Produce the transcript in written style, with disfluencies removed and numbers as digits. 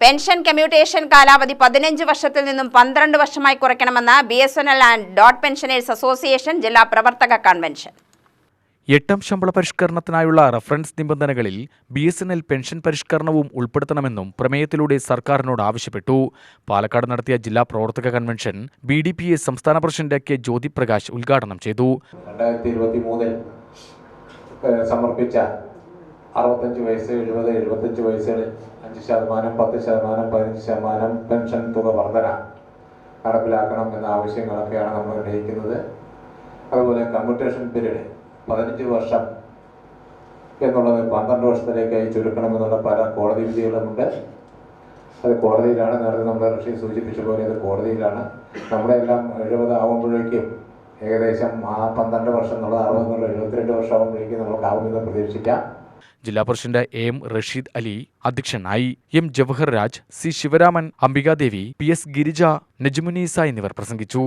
Pension commutation കാലാവധി 15 വർഷത്തിൽ നിന്നും 12 വർഷമായി കുറയ്ക്കണമെന്ന് BSNL and dot pensioners association ജില്ലാ പ്രവർത്തക കൺവെൻഷൻ. 8ാം ശമ്പള പരിഷ്കരണത്തിനായുള്ള റഫറൻസ് നിബന്ധനകളിൽ BSNL പെൻഷൻ പരിഷ്കരണവും ഉൾപ്പെടുത്തണമെന്നും പ്രമേയത്തിലൂടെ സർക്കാരിനോട് ആവശ്യപ്പെട്ടു. പാലക്കാട് നടത്തിയ ജില്ലാ പ്രവർത്തക കൺവെൻഷൻ BDPA സംസ്ഥാന പ്രസിഡന്റ് K. ജ്യോതിപ്രകാശ് ഉദ്ഘാടനം ചെയ്തു. 2023 സമർപ്പിച്ച 65 വയസ്സ് 70 75 വയസ്സുകളിൽ 5%, 10%, 15% പെൻഷൻ തുക വർധന നടപ്പിലാക്കണം എന്ന ആവശ്യങ്ങളൊക്കെയാണ് നമ്മൾ ഉന്നയിക്കുന്നത്. അതുപോലെ കമ്മ്യൂട്ടേഷൻ പീരീഡ് 15 വർഷം എന്നുള്ളത് 12 വർഷത്തിലേക്കായി ചുരുക്കണമെന്നുള്ള പല കോടതി വിധികളുമുണ്ട്. അത് കോടതിയിലാണ്. നേരത്തെ നമ്മുടെ ഋഷി സൂചിപ്പിച്ച പോലെ അത് കോടതിയിലാണ്. നമ്മുടെ എല്ലാം 70 ആകുമ്പോഴേക്കും ഏകദേശം ആ 12 വർഷം എന്നുള്ളത് 60 എന്നുള്ള 72 വർഷം ആകുമ്പോഴേക്കും നമുക്കാവുമെന്ന് പ്രതീക്ഷിക്കാം. ജില്ലാ പ്രസിഡന്റ് AM റഷീദ് അലി അധ്യക്ഷനായി. M. Jawahar Raj, C. Sivaraman, Ambika Devi, PS. Girija, Najmunisa എന്നിവർ പ്രസംഗിച്ചു.